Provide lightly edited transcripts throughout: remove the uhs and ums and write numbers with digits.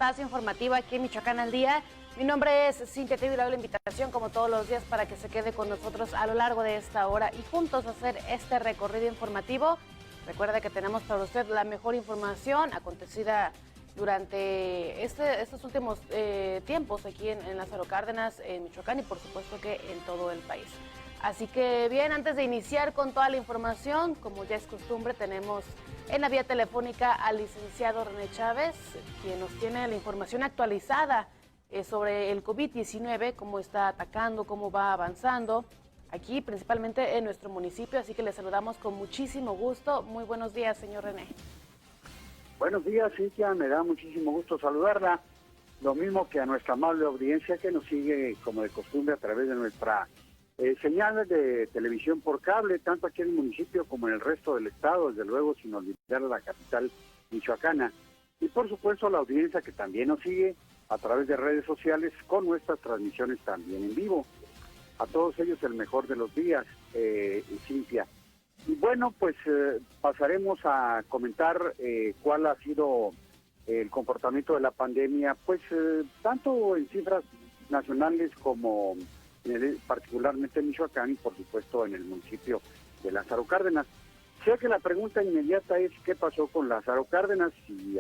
espacio informativo aquí en Michoacán al Día. Mi nombre es Cintia Teo y le doy la invitación, como todos los días, para que se quede con nosotros a lo largo de esta hora y juntos hacer este recorrido informativo. Recuerda que tenemos para usted la mejor información acontecida durante estos últimos tiempos aquí en Lázaro Cárdenas, en Michoacán y por supuesto que en todo el país. Así que bien, antes de iniciar con toda la información, como ya es costumbre, tenemos en la vía telefónica al licenciado René Chávez, quien nos tiene la información actualizada sobre el COVID-19, cómo está atacando, cómo va avanzando, aquí principalmente en nuestro municipio, así que le saludamos con muchísimo gusto. Muy buenos días, señor René. Buenos días, Cintia, me da muchísimo gusto saludarla, lo mismo que a nuestra amable audiencia que nos sigue como de costumbre a través de nuestra señales de televisión por cable, tanto aquí en el municipio como en el resto del estado, desde luego sin olvidar la capital michoacana. Y por supuesto la audiencia que también nos sigue a través de redes sociales con nuestras transmisiones también en vivo. A todos ellos el mejor de los días, Cintia. Y bueno, pues pasaremos a comentar cuál ha sido el comportamiento de la pandemia, pues tanto en cifras nacionales como particularmente en Michoacán y por supuesto en el municipio de Lázaro Cárdenas. Sé que la pregunta inmediata es qué pasó con Lázaro Cárdenas, si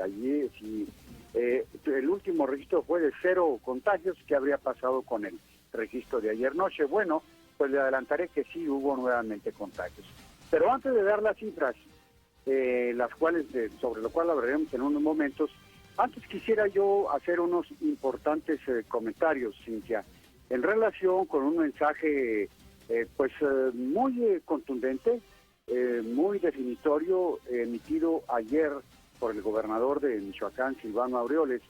el último registro fue de 0 contagios, ¿qué habría pasado con el registro de ayer noche? Bueno, pues le adelantaré que sí hubo nuevamente contagios. Pero antes de dar las cifras, sobre lo cual hablaremos en unos momentos, antes quisiera yo hacer unos importantes comentarios, Cintia, en relación con un mensaje muy contundente, muy definitorio, emitido ayer por el gobernador de Michoacán, Silvano Aureoles,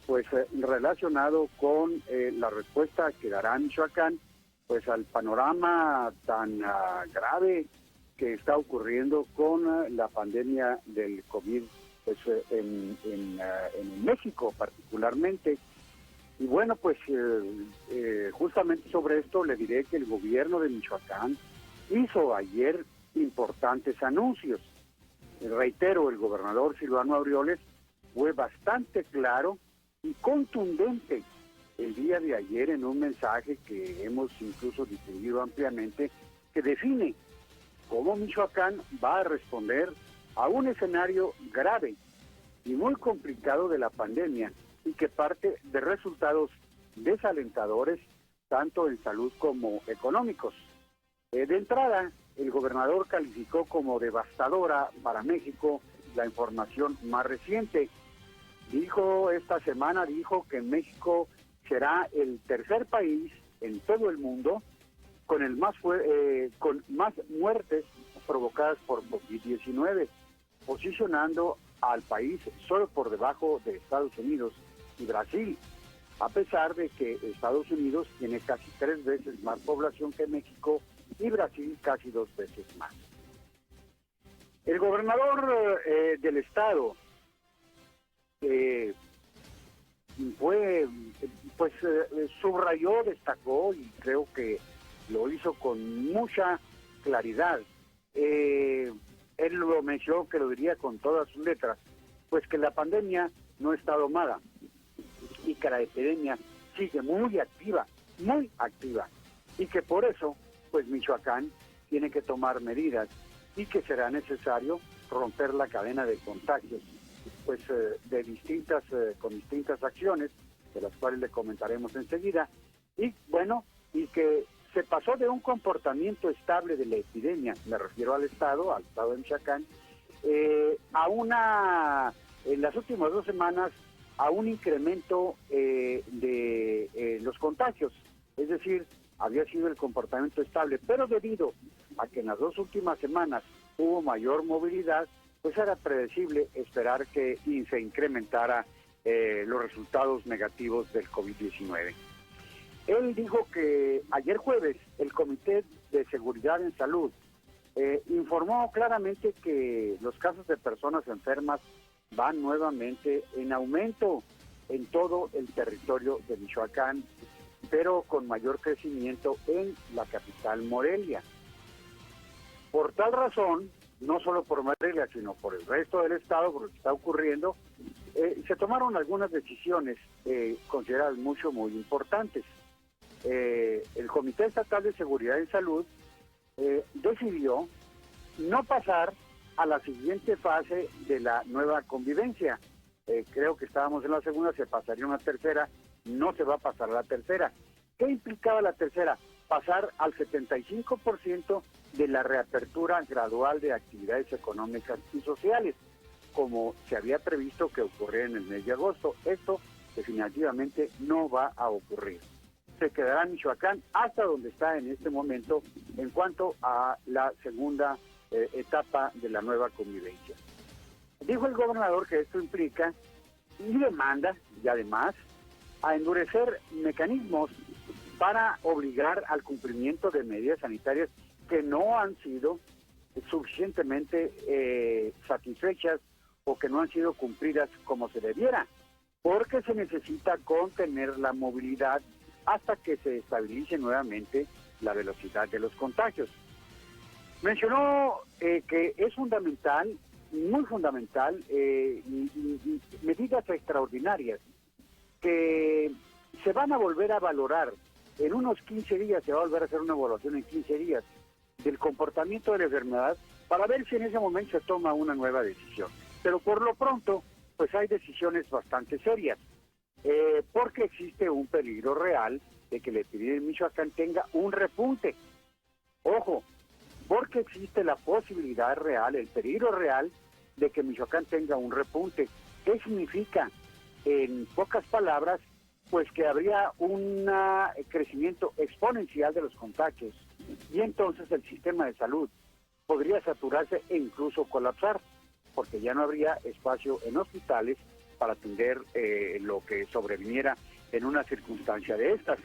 pues relacionado con la respuesta que dará Michoacán pues al panorama tan grave que está ocurriendo con la pandemia del COVID pues, en México particularmente. Y bueno, pues justamente sobre esto le diré que el gobierno de Michoacán hizo ayer importantes anuncios. Reitero, el gobernador Silvano Aureoles fue bastante claro y contundente el día de ayer en un mensaje que hemos incluso difundido ampliamente, que define cómo Michoacán va a responder a un escenario grave y muy complicado de la pandemia, y que parte de resultados desalentadores, tanto en salud como económicos. De entrada, el gobernador calificó como devastadora para México la información más reciente. Esta semana dijo que México será el tercer país en todo el mundo con más muertes provocadas por COVID-19, posicionando al país solo por debajo de Estados Unidos y Brasil, a pesar de que Estados Unidos tiene casi 3 veces más población que México y Brasil casi 2 veces más. El gobernador del estado subrayó, destacó y creo que lo hizo con mucha claridad. Él lo mencionó, que lo diría con todas sus letras, pues que la pandemia no está domada y que la epidemia sigue muy activa, y que por eso, pues Michoacán tiene que tomar medidas y que será necesario romper la cadena de contagios, pues con distintas acciones, de las cuales le comentaremos enseguida, y bueno, y que se pasó de un comportamiento estable de la epidemia, me refiero al estado de Michoacán, en las últimas 2 semanas, a un incremento de los contagios. Es decir, había sido el comportamiento estable, pero debido a que en las 2 últimas semanas hubo mayor movilidad, pues era predecible esperar que se incrementara los resultados negativos del COVID-19. Él dijo que ayer jueves el Comité de Seguridad en Salud informó claramente que los casos de personas enfermas van nuevamente en aumento en todo el territorio de Michoacán, pero con mayor crecimiento en la capital Morelia. Por tal razón, no solo por Morelia, sino por el resto del estado, por lo que está ocurriendo, se tomaron algunas decisiones consideradas muy importantes. El Comité Estatal de Seguridad y Salud decidió no pasar a la siguiente fase de la nueva convivencia. Creo que estábamos en la segunda, se pasaría a una tercera, no se va a pasar a la tercera. ¿Qué implicaba la tercera? Pasar al 75% de la reapertura gradual de actividades económicas y sociales, como se había previsto que ocurriera en el mes de agosto. Esto definitivamente no va a ocurrir. Se quedará Michoacán hasta donde está en este momento en cuanto a la segunda etapa de la nueva convivencia. Dijo el gobernador que esto implica y demanda, y además, a endurecer mecanismos para obligar al cumplimiento de medidas sanitarias que no han sido suficientemente satisfechas o que no han sido cumplidas como se debiera, porque se necesita contener la movilidad hasta que se estabilice nuevamente la velocidad de los contagios. Mencionó que es fundamental, muy fundamental, medidas extraordinarias que se van a volver a valorar. En unos 15 días se va a volver a hacer una evaluación en 15 días del comportamiento de la enfermedad para ver si en ese momento se toma una nueva decisión. Pero por lo pronto, pues hay decisiones bastante serias, porque existe un peligro real de que la epidemia en Michoacán tenga un repunte. Ojo, porque existe la posibilidad real, el peligro real de que Michoacán tenga un repunte. ¿Qué significa? En pocas palabras, pues que habría un crecimiento exponencial de los contagios y entonces el sistema de salud podría saturarse e incluso colapsar, porque ya no habría espacio en hospitales para atender lo que sobreviniera en una circunstancia de estas.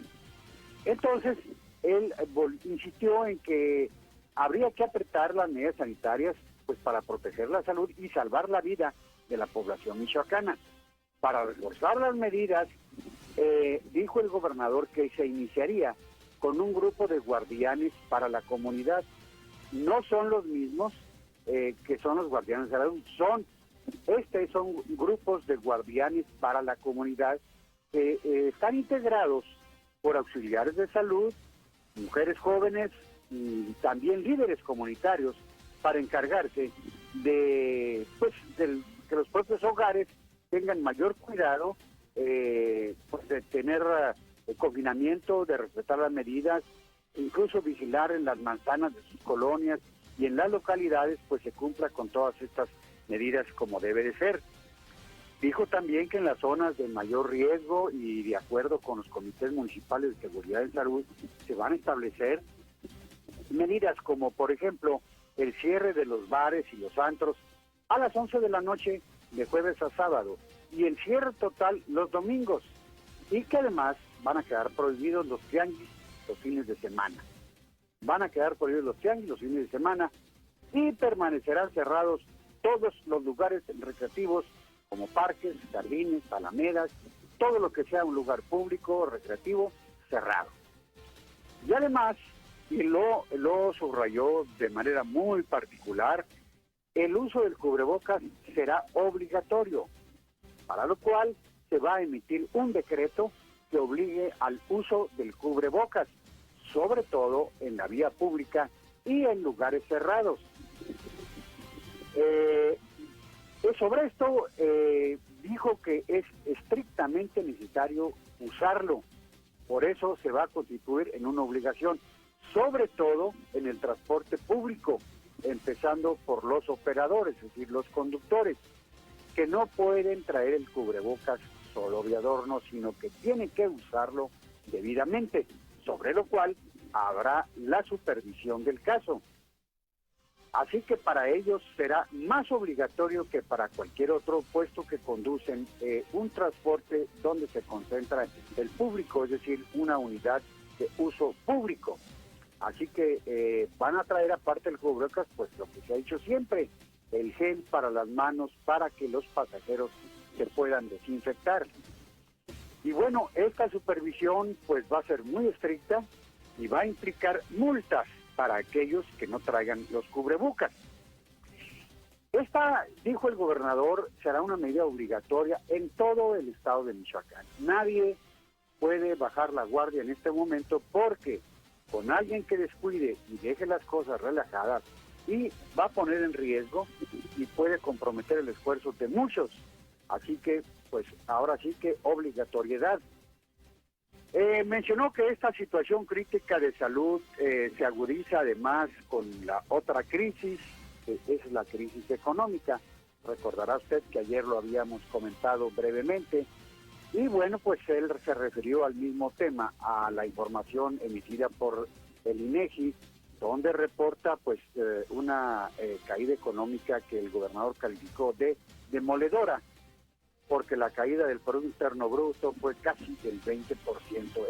Entonces, él insistió en que habría que apretar las medidas sanitarias pues para proteger la salud y salvar la vida de la población michoacana. Para reforzar las medidas, dijo el gobernador que se iniciaría con un grupo de guardianes para la comunidad. No son los mismos que son los guardianes de la salud, son grupos de guardianes para la comunidad que están integrados por auxiliares de salud, mujeres jóvenes y también líderes comunitarios para encargarse de que los propios hogares tengan mayor cuidado, pues de tener confinamiento, de respetar las medidas, incluso vigilar en las manzanas de sus colonias y en las localidades, pues se cumpla con todas estas medidas como debe de ser. Dijo también que en las zonas de mayor riesgo y de acuerdo con los comités municipales de seguridad y salud se van a establecer medidas como, por ejemplo, el cierre de los bares y los antros a las 11 de la noche de jueves a sábado y el cierre total los domingos, y que además van a quedar prohibidos los tianguis los fines de semana. Van a quedar prohibidos los tianguis los fines de semana y permanecerán cerrados todos los lugares recreativos como parques, jardines, alamedas, todo lo que sea un lugar público, recreativo, cerrado. Y además, y lo subrayó de manera muy particular, el uso del cubrebocas será obligatorio, para lo cual se va a emitir un decreto que obligue al uso del cubrebocas, sobre todo en la vía pública y en lugares cerrados. Sobre esto dijo que es estrictamente necesario usarlo, por eso se va a constituir en una obligación, sobre todo en el transporte público, empezando por los operadores, es decir, los conductores, que no pueden traer el cubrebocas solo de adorno, sino que tienen que usarlo debidamente, sobre lo cual habrá la supervisión del caso. Así que para ellos será más obligatorio que para cualquier otro, puesto que conducen un transporte donde se concentra el público, es decir, una unidad de uso público. Así que van a traer aparte del cubrebocas, pues lo que se ha dicho siempre, el gel para las manos para que los pasajeros se puedan desinfectar. Y bueno, esta supervisión pues va a ser muy estricta y va a implicar multas para aquellos que no traigan los cubrebocas. Esta, dijo el gobernador, será una medida obligatoria en todo el estado de Michoacán. Nadie puede bajar la guardia en este momento porque con alguien que descuide y deje las cosas relajadas y va a poner en riesgo y puede comprometer el esfuerzo de muchos. Así que, pues ahora sí que obligatoriedad. Mencionó que esta situación crítica de salud se agudiza además con la otra crisis, que es la crisis económica. Recordará usted que ayer lo habíamos comentado brevemente. Y bueno, pues él se refirió al mismo tema, a la información emitida por el INEGI, donde reporta pues una caída económica que el gobernador calificó de demoledora, porque la caída del Producto Interno Bruto fue casi del 20%.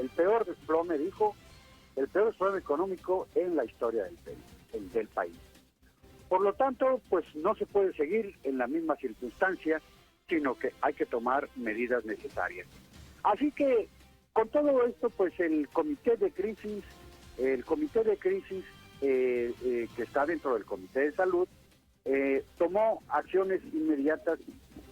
El peor desplome, dijo, el peor desplome económico en la historia del país. Por lo tanto, pues no se puede seguir en la misma circunstancia, sino que hay que tomar medidas necesarias. Así que, con todo esto, pues el comité de crisis que está dentro del Comité de Salud, tomó acciones inmediatas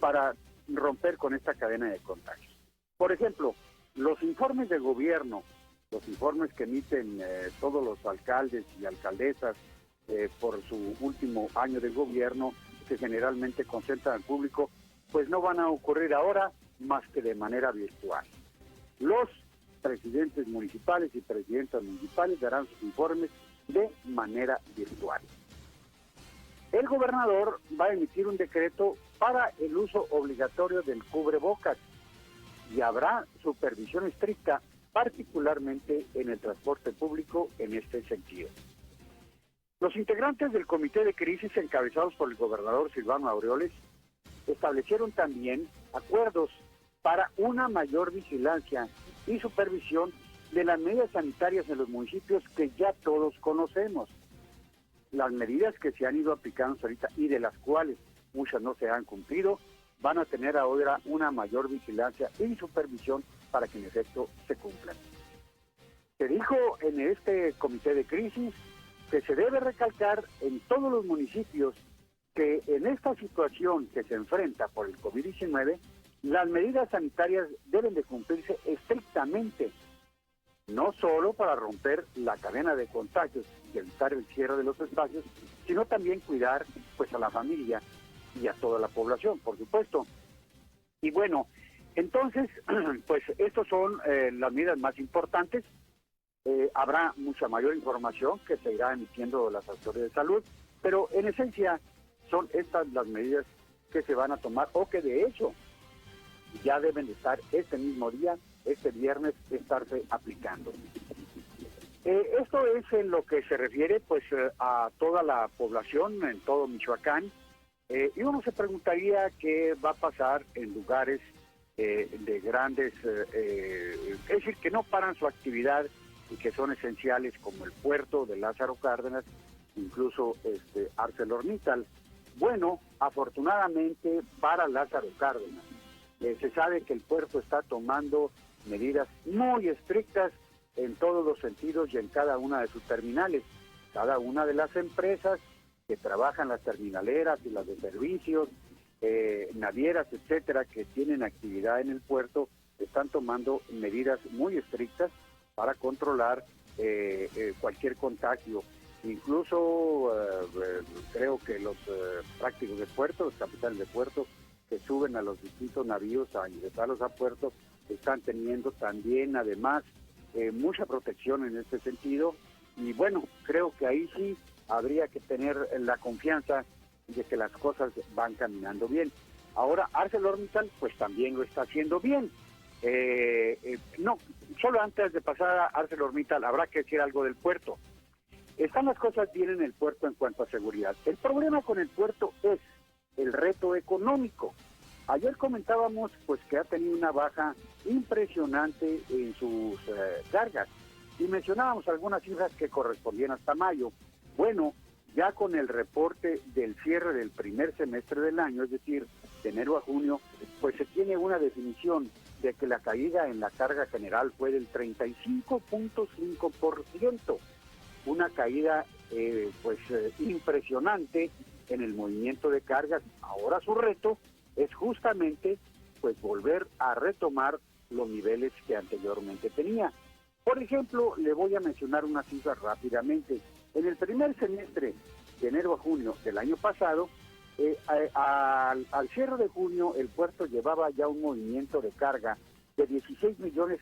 para romper con esta cadena de contagios. Por ejemplo, los informes de gobierno, los informes que emiten todos los alcaldes y alcaldesas por su último año de gobierno, que generalmente concentran al público, pues no van a ocurrir ahora más que de manera virtual. Los presidentes municipales y presidentas municipales darán sus informes de manera virtual. El gobernador va a emitir un decreto para el uso obligatorio del cubrebocas y habrá supervisión estricta, particularmente en el transporte público en este sentido. Los integrantes del comité de crisis, encabezados por el gobernador Silvano Aureoles, establecieron también acuerdos para una mayor vigilancia y supervisión de las medidas sanitarias en los municipios que ya todos conocemos. Las medidas que se han ido aplicando ahorita y de las cuales muchas no se han cumplido, van a tener ahora una mayor vigilancia y supervisión para que en efecto se cumplan. Se dijo en este comité de crisis que se debe recalcar en todos los municipios que en esta situación que se enfrenta por el COVID-19, las medidas sanitarias deben de cumplirse estrictamente, no solo para romper la cadena de contagios y evitar el cierre de los espacios, sino también cuidar pues a la familia y a toda la población, por supuesto. Y bueno, entonces, pues estos son las medidas más importantes. Habrá mucha mayor información que se irá emitiendo de las autoridades de salud, pero en esencia son estas las medidas que se van a tomar o que de hecho ya deben de estar este mismo día, este viernes, estarse aplicando. Esto es en lo que se refiere pues a toda la población en todo Michoacán, y uno se preguntaría qué va a pasar en lugares de grandes, es decir, que no paran su actividad y que son esenciales, como el puerto de Lázaro Cárdenas, incluso ArcelorMittal. Bueno, afortunadamente para Lázaro Cárdenas, se sabe que el puerto está tomando medidas muy estrictas en todos los sentidos y en cada una de sus terminales. Cada una de las empresas que trabajan, las terminaleras y las de servicios, navieras, etcétera, que tienen actividad en el puerto, están tomando medidas muy estrictas para controlar cualquier contagio. Incluso creo que los prácticos de puerto, los capitanes de puerto, que suben a los distintos navíos a ingresarlos a puerto, están teniendo también, además, mucha protección en este sentido. Y bueno, creo que ahí sí habría que tener la confianza de que las cosas van caminando bien. Ahora, ArcelorMittal, pues también lo está haciendo bien. No, solo antes de pasar a ArcelorMittal, habrá que decir algo del puerto. Están las cosas bien en el puerto en cuanto a seguridad. El problema con el puerto es el reto económico. Ayer comentábamos pues que ha tenido una baja impresionante en sus cargas y mencionábamos algunas cifras que correspondían hasta mayo. Bueno, ya con el reporte del cierre del primer semestre del año, es decir, de enero a junio, pues se tiene una definición de que la caída en la carga general fue del 35.5%, una caída impresionante en el movimiento de cargas. Ahora su reto es justamente pues volver a retomar los niveles que anteriormente tenía. Por ejemplo, le voy a mencionar una cifra rápidamente. En el primer semestre, de enero a junio del año pasado, al cierre de junio, el puerto llevaba ya un movimiento de carga de 16 millones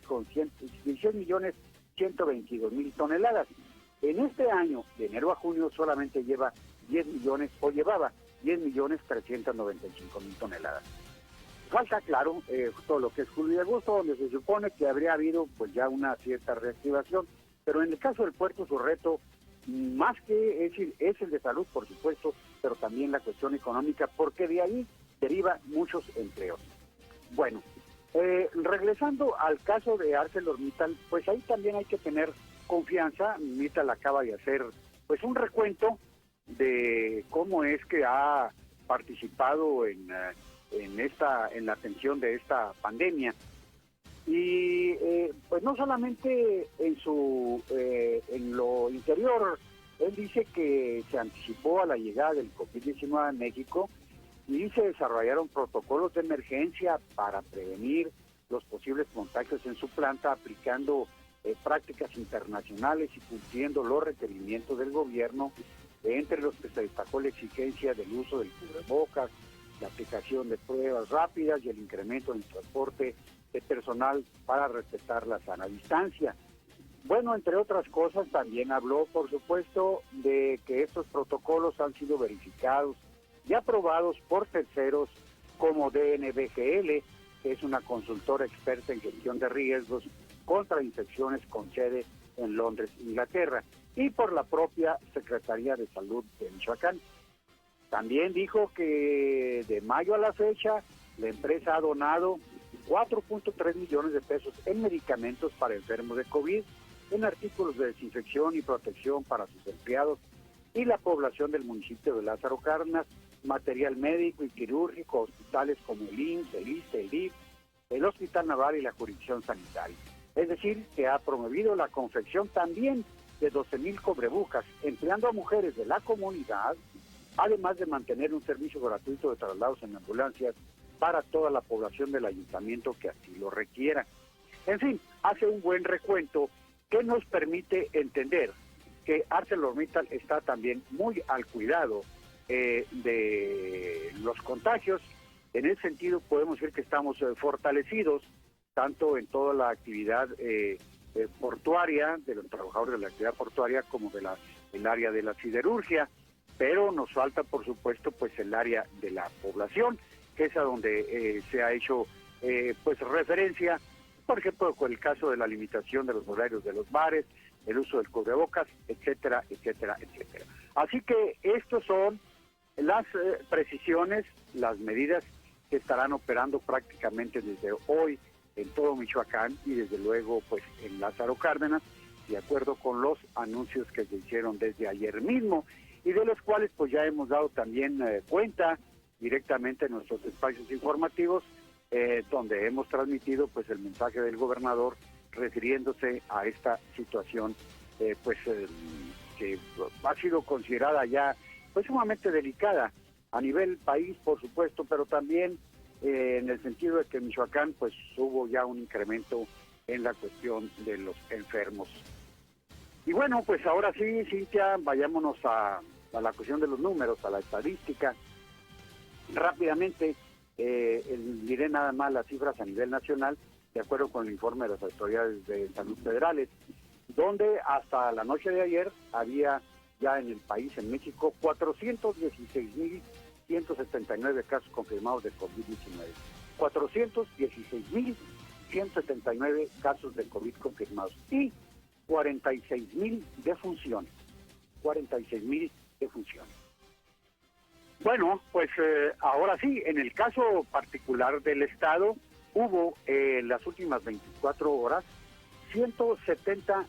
122 mil toneladas. En este año, de enero a junio, solamente llevaba 10 millones 395 mil toneladas. Falta, claro, todo lo que es julio y agosto, donde se supone que habría habido pues ya una cierta reactivación, pero en el caso del puerto su reto, más que es el de salud, por supuesto, pero también la cuestión económica, porque de ahí deriva muchos empleos. Bueno, regresando al caso de ArcelorMittal, pues ahí también hay que tener confianza. Mittal acaba de hacer pues un recuento de cómo es que ha participado en la atención de esta pandemia, y pues no solamente en lo interior. Él dice que se anticipó a la llegada del COVID-19 a México y se desarrollaron protocolos de emergencia para prevenir los posibles contagios en su planta, aplicando prácticas internacionales y cumpliendo los requerimientos del gobierno, entre los que se destacó la exigencia del uso del cubrebocas, la aplicación de pruebas rápidas y el incremento en el transporte de personal para respetar la sana distancia. Bueno, entre otras cosas, también habló, por supuesto, de que estos protocolos han sido verificados y aprobados por terceros como DNBGL, que es una consultora experta en gestión de riesgos contra infecciones con sede en Londres, Inglaterra, y por la propia Secretaría de Salud de Michoacán. También dijo que de mayo a la fecha la empresa ha donado 4.3 millones de pesos en medicamentos para enfermos de COVID, en artículos de desinfección y protección para sus empleados y la población del municipio de Lázaro Cárdenas, material médico y quirúrgico, hospitales como el IMSS, el ISSSTE, el DIF, el Hospital Naval y la jurisdicción sanitaria. Es decir, que ha promovido la confección también de 12,000 cubrebocas, empleando a mujeres de la comunidad, además de mantener un servicio gratuito de traslados en ambulancias para toda la población del ayuntamiento que así lo requiera. En fin, hace un buen recuento que nos permite entender que ArcelorMittal está también muy al cuidado de los contagios. En ese sentido podemos decir que estamos fortalecidos tanto en toda la actividad portuaria, de los trabajadores de la actividad portuaria, como el área de la siderurgia, pero nos falta, por supuesto, pues el área de la población, que es a donde se ha hecho pues referencia, por ejemplo, con el caso de la limitación de los horarios de los bares, el uso del cubrebocas, etcétera, etcétera, etcétera. Así que estos son las precisiones, las medidas que estarán operando prácticamente desde hoy en todo Michoacán y desde luego pues en Lázaro Cárdenas, de acuerdo con los anuncios que se hicieron desde ayer mismo y de los cuales pues ya hemos dado también cuenta directamente en nuestros espacios informativos, donde hemos transmitido pues el mensaje del gobernador refiriéndose a esta situación que ha sido considerada ya pues sumamente delicada a nivel país, por supuesto, pero también en el sentido de que en Michoacán pues hubo ya un incremento en la cuestión de los enfermos. Y bueno, pues ahora sí, Cintia, vayámonos a la cuestión de los números, a la estadística. Rápidamente, diré nada más las cifras a nivel nacional, de acuerdo con el informe de las autoridades de salud federales, donde hasta la noche de ayer había ya en el país, en México, 416,179 casos confirmados de COVID-19. 416,179 casos de COVID confirmados y 46,000 defunciones. 46,000 defunciones. Bueno, pues ahora sí, en el caso particular del Estado, hubo en las últimas 24 horas 170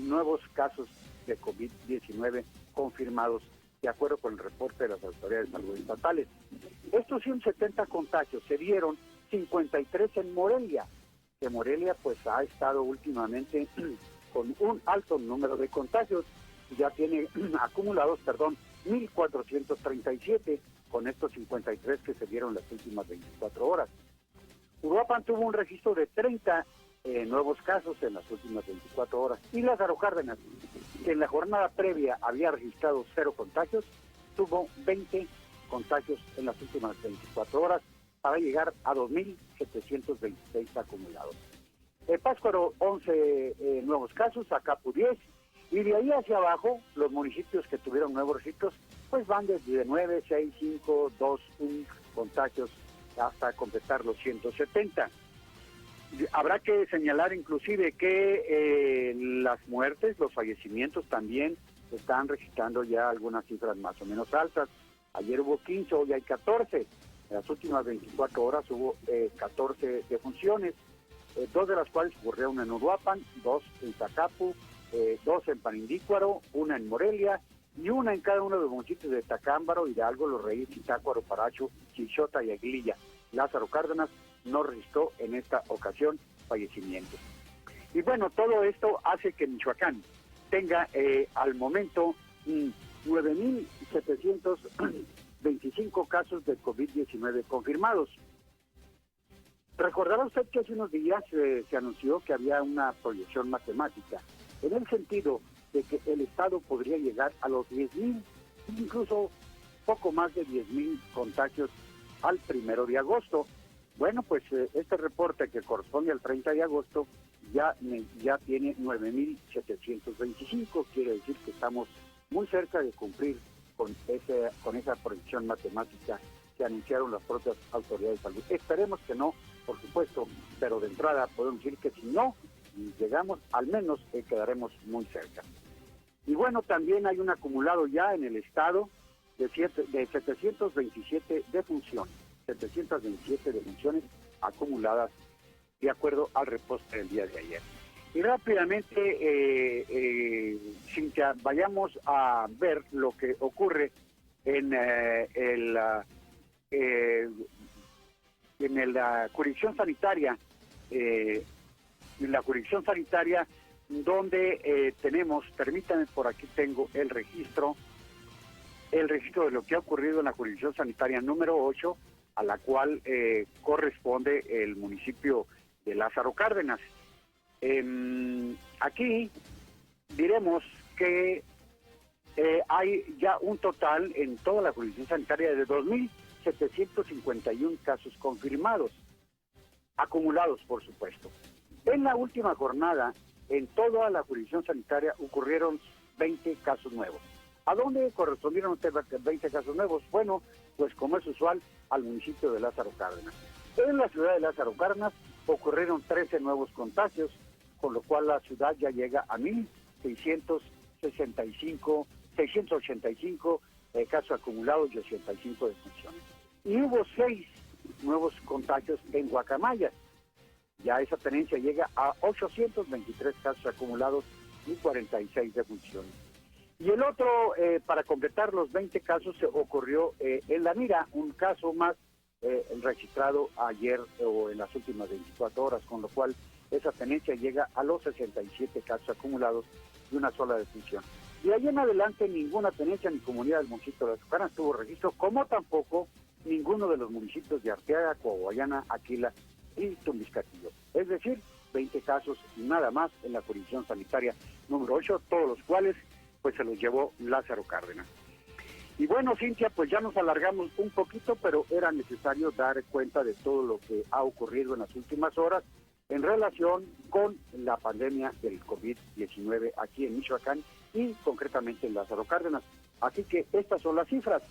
nuevos casos de COVID-19 confirmados, de acuerdo con el reporte de las autoridades de salud estatales. Estos 170 contagios se dieron 53 en Morelia, que Morelia pues ha estado últimamente con un alto número de contagios, ya tiene acumulados, 1.437 con estos 53 que se dieron las últimas 24 horas. Uruapan tuvo un registro de 30 nuevos casos en las últimas 24 horas. Y Lázaro Cárdenas, que en la jornada previa había registrado 0 contagios, tuvo 20 contagios en las últimas 24 horas para llegar a 2.726 acumulados. Pátzcuaro, 11 nuevos casos, Acapu 10, y de ahí hacia abajo, los municipios que tuvieron nuevos registros, pues van desde 9, 6, 5, 2, 1 contagios hasta completar los 170. Habrá que señalar inclusive que las muertes, los fallecimientos también están registrando ya algunas cifras más o menos altas. Ayer hubo 15, hoy hay 14. En las últimas 24 horas hubo 14 defunciones, 2 de las cuales ocurrieron en Uruapan, 2 en Zacapu, 2 en Panindícuaro, 1 en Morelia y 1 en cada uno de los municipios de Tacámbaro, Hidalgo, Los Reyes, Zitácuaro, Paracho, Chichota y Aguililla. Lázaro Cárdenas no registró en esta ocasión fallecimientos. Y bueno, todo esto hace que Michoacán tenga al momento 9.725 casos de COVID-19 confirmados. Recordará usted que hace unos días se anunció que había una proyección matemática, en el sentido de que el Estado podría llegar a los 10.000, incluso poco más de 10.000 contagios al 1 de agosto. Bueno, pues este reporte que corresponde al 30 de agosto ya tiene 9.725, quiere decir que estamos muy cerca de cumplir con esa proyección matemática que anunciaron las propias autoridades de salud. Esperemos que no, por supuesto, pero de entrada podemos decir que si no llegamos, al menos quedaremos muy cerca. Y bueno, también hay un acumulado ya en el estado de 727 defunciones, 727 defunciones acumuladas de acuerdo al reporte del día de ayer. Y rápidamente, Cintia, vayamos a ver lo que ocurre en la jurisdicción sanitaria, donde tenemos, permítanme, por aquí tengo el registro de lo que ha ocurrido en la jurisdicción sanitaria número 8, a la cual corresponde el municipio de Lázaro Cárdenas. Aquí diremos que hay ya un total en toda la jurisdicción sanitaria de 2.751 casos confirmados, acumulados por supuesto. En la última jornada, en toda la jurisdicción sanitaria ocurrieron 20 casos nuevos. ¿A dónde correspondieron estos 20 casos nuevos? Bueno, pues como es usual, al municipio de Lázaro Cárdenas. En la ciudad de Lázaro Cárdenas ocurrieron 13 nuevos contagios, con lo cual la ciudad ya llega a 685 casos acumulados y 85 defunciones. Y hubo 6 nuevos contagios en Guacamaya. Ya esa tenencia llega a 823 casos acumulados y 46 defunciones. Y el otro, para completar los 20 casos, se ocurrió en La Mira, un caso más registrado ayer o en las últimas 24 horas, con lo cual esa tenencia llega a los 67 casos acumulados y una sola defunción. Y ahí en adelante ninguna tenencia ni comunidad del municipio de Lázaro Cárdenas tuvo registro, como tampoco ninguno de los municipios de Arteaga, Coahuayana, Aquila y Tumbiscatillo. Es decir, 20 casos nada más en la jurisdicción sanitaria número 8, todos los cuales pues se los llevó Lázaro Cárdenas. Y bueno, Cintia, pues ya nos alargamos un poquito, pero era necesario dar cuenta de todo lo que ha ocurrido en las últimas horas en relación con la pandemia del COVID-19 aquí en Michoacán y concretamente en Lázaro Cárdenas. Así que estas son las cifras.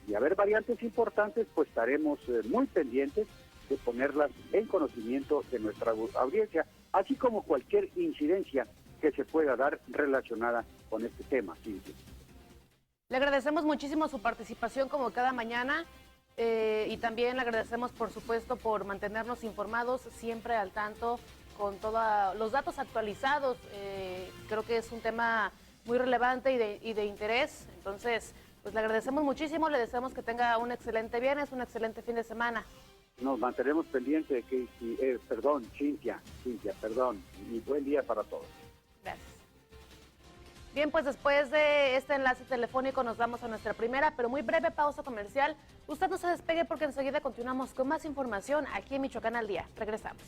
Y a ver variantes importantes, pues estaremos muy pendientes de ponerlas en conocimiento de nuestra audiencia, así como cualquier incidencia que se pueda dar relacionada con este tema. Cintia. Le agradecemos muchísimo su participación como cada mañana y también le agradecemos, por supuesto, por mantenernos informados, siempre al tanto con todos los datos actualizados. Creo que es un tema muy relevante y de interés. Entonces, pues le agradecemos muchísimo, le deseamos que tenga un excelente viernes, un excelente fin de semana. Nos mantenemos pendientes de que, Cintia, perdón, y buen día para todos. Gracias. Bien, pues después de este enlace telefónico nos vamos a nuestra primera, pero muy breve pausa comercial. Usted no se despegue porque enseguida continuamos con más información aquí en Michoacán al Día. Regresamos.